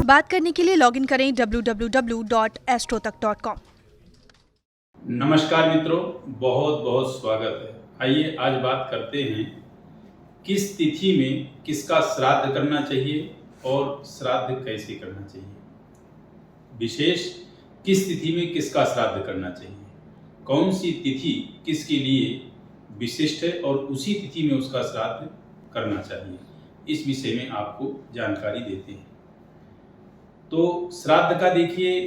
बात करने के लिए लॉगिन करें www.astrotak.com। नमस्कार मित्रों, बहुत बहुत स्वागत है। आइए आज बात करते हैं किस तिथि में किसका श्राद्ध करना चाहिए और श्राद्ध कैसे करना चाहिए। विशेष किस तिथि में किसका श्राद्ध करना चाहिए, कौन सी तिथि किसके लिए विशिष्ट है और उसी तिथि में उसका श्राद्ध करना चाहिए, इस विषय में आपको जानकारी देते हैं। तो श्राद्ध का देखिए,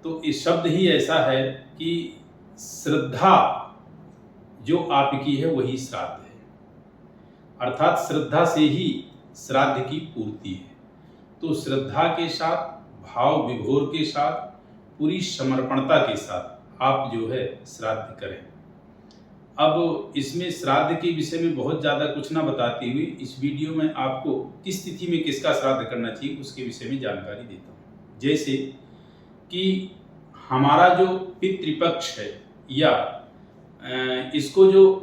तो इस शब्द ही ऐसा है कि श्रद्धा जो आपकी है वही श्राद्ध है, अर्थात श्रद्धा से ही श्राद्ध की पूर्ति है। तो श्रद्धा के साथ, भाव विभोर के साथ, पूरी समर्पणता के साथ आप जो है श्राद्ध करें। अब इसमें श्राद्ध के विषय में बहुत ज़्यादा कुछ ना बताते हुए इस वीडियो में आपको किस तिथि में किसका श्राद्ध करना चाहिए उसके विषय में जानकारी देता हूँ। जैसे कि हमारा जो पितृपक्ष है या इसको जो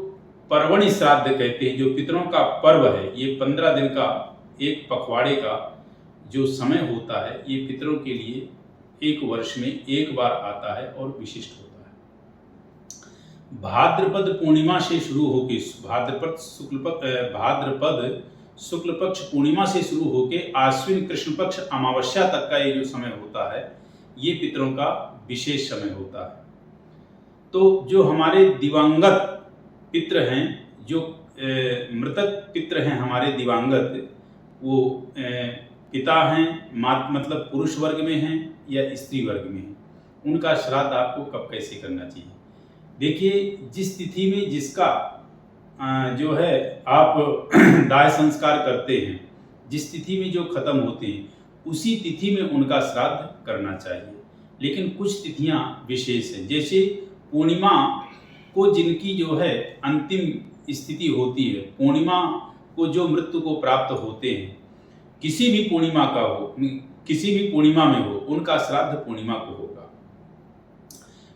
पर्वणि श्राद्ध कहते हैं, जो पितरों का पर्व है, ये 15 दिन का एक पखवाड़े का जो समय होता है, ये पितरों के लिए एक वर्ष में एक बार आता है और विशिष्ट होता है। भाद्रपद पूर्णिमा से शुरू होकर भाद्रपद शुक्ल पक्ष पूर्णिमा से शुरू होकर आश्विन कृष्ण पक्ष अमावस्या तक का ये जो समय होता है, ये पितरों का विशेष समय होता है। तो जो हमारे दिवंगत पितृ हैं, जो मृतक पितृ हैं हमारे दिवंगत, वो पिता हैं, मतलब पुरुष वर्ग में हैं या स्त्री वर्ग में हैं, उनका श्राद्ध आपको कब कैसे करना चाहिए। देखिए, जिस तिथि में जिसका जो है आप दाह संस्कार करते हैं, जिस तिथि में जो खत्म होते हैं, उसी तिथि में उनका श्राद्ध करना चाहिए। लेकिन कुछ तिथियां विशेष हैं, जैसे पूर्णिमा को जिनकी जो है अंतिम स्थिति होती है, पूर्णिमा को जो मृत्यु को प्राप्त होते हैं, किसी भी पूर्णिमा का हो, किसी भी पूर्णिमा में हो, उनका श्राद्ध पूर्णिमा को होगा।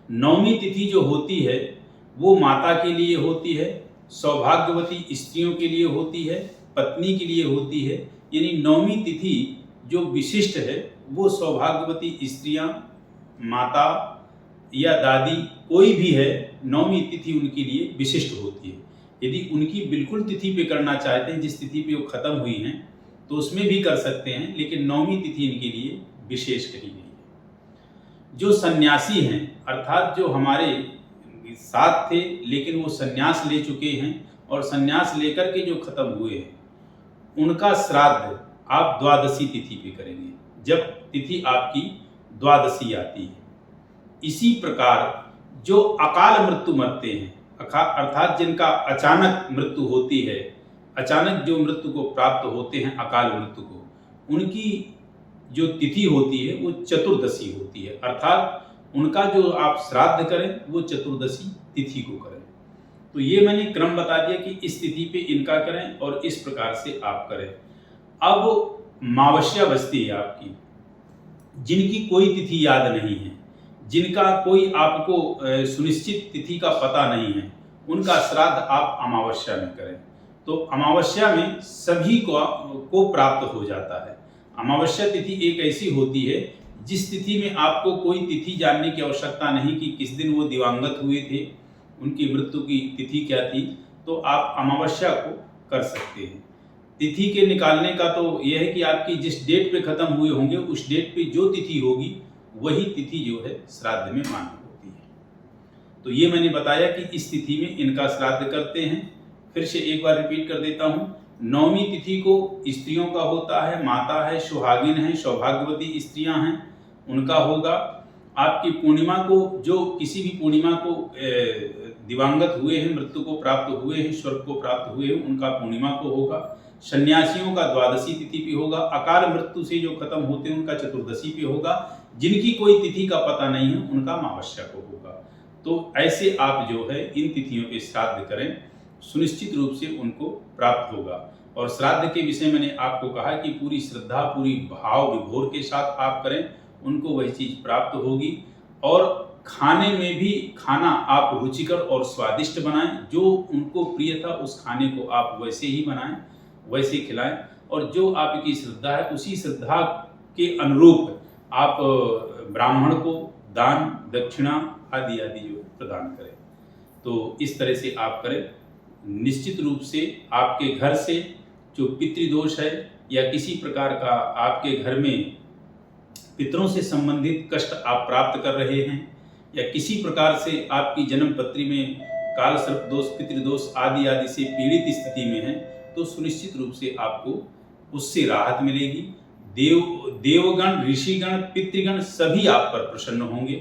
नवमी तिथि जो होती है वो माता के लिए होती है, सौभाग्यवती स्त्रियों के लिए होती है, पत्नी के लिए होती है। यानी नवमी तिथि जो विशिष्ट है वो सौभाग्यवती स्त्रियां, माता या दादी कोई भी है, नवमी तिथि उनके लिए विशिष्ट होती है। यदि उनकी बिल्कुल तिथि पे करना चाहते हैं, जिस तिथि पे वो खत्म हुई हैं, तो उसमें भी कर सकते हैं, लेकिन नवमी तिथि इनके लिए विशेष कही गई है। जो सन्यासी हैं, अर्थात जो हमारे साथ थे लेकिन वो सन्यास ले चुके हैं और सन्यास लेकर के जो खत्म हुए हैं, उनका श्राद्ध आप द्वादशी तिथि पे करेंगे, जब तिथि आपकी द्वादशी आती है। इसी प्रकार जो अकाल मृत्यु मरते हैं, अर्थात जिनका अचानक मृत्यु होती है, अचानक जो मृत्यु को प्राप्त होते हैं, अकाल मृत्यु को, उनकी जो तिथि होती है वो चतुर्दशी होती है। अर्थात उनका जो आप श्राद्ध करें वो चतुर्दशी तिथि को करें। तो ये मैंने क्रम बता दिया कि इस तिथि पे इनका करें और इस प्रकार से आप करें। अब मावस्या बचती है आपकी, जिनकी कोई तिथि याद नहीं है, जिनका कोई आपको सुनिश्चित तिथि का पता नहीं है, उनका श्राद्ध आप अमावस्या में करें। तो अमावस्या में सभी को प्राप्त हो जाता है। अमावस्या तिथि एक ऐसी होती है जिस तिथि में आपको कोई तिथि जानने की आवश्यकता नहीं कि किस दिन वो दिवंगत हुए थे, उनकी मृत्यु की तिथि क्या थी, तो आप अमावस्या को कर सकते हैं। तिथि के निकालने का तो यह है कि आपकी जिस डेट पे खत्म हुए होंगे, उस डेट पे जो तिथि होगी वही तिथि जो है श्राद्ध में मान्य होती है। तो ये मैंने बताया कि इस तिथि में इनका श्राद्ध करते हैं। फिर से एक बार रिपीट कर देता हूँ। नवमी तिथि को स्त्रियों का होता है, माता है, सुहागिन है, सौभाग्यवती स्त्रियां हैं, उनका होगा। आपकी पूर्णिमा को, जो किसी भी पूर्णिमा को दिवंगत हुए हैं, मृत्यु को प्राप्त हुए हैं, स्वर्ग को प्राप्त हुए हैं, उनका पूर्णिमा को होगा। सन्यासियों का द्वादशी तिथि पे होगा। अकाल मृत्यु से जो खत्म होते हैं उनका चतुर्दशी पे होगा। जिनकी कोई तिथि का पता नहीं है उनका अमावस्या को होगा। तो ऐसे आप जो है इन तिथियों पे श्राद्ध करें, सुनिश्चित रूप से उनको प्राप्त होगा। और श्राद्ध के विषय मैंने आपको कहा कि पूरी श्रद्धा, पूरी भाव विभोर के साथ आप करें, उनको वही चीज प्राप्त होगी। और खाने में भी खाना आप रुचिकर और स्वादिष्ट बनाएं, जो उनको प्रिय था उस खाने को आप वैसे ही बनाएं, वैसे खिलाएं। और जो आपकी श्रद्धा है उसी श्रद्धा के अनुरूप आप ब्राह्मण को दान दक्षिणा आदि आदि जो प्रदान करें। तो इस तरह से आप करें। निश्चित रूप से आपके घर से जो पितृदोष है या किसी प्रकार का आपके घर में पितरों से संबंधित कष्ट आप प्राप्त कर रहे हैं या किसी प्रकार से आपकी जन्म पत्री में काल सर्प दोष पितृदोष आदि आदि से पीड़ित स्थिति में है, तो सुनिश्चित रूप से आपको उससे राहत मिलेगी। देवगण ऋषिगण पितृगण सभी आप पर प्रसन्न होंगे।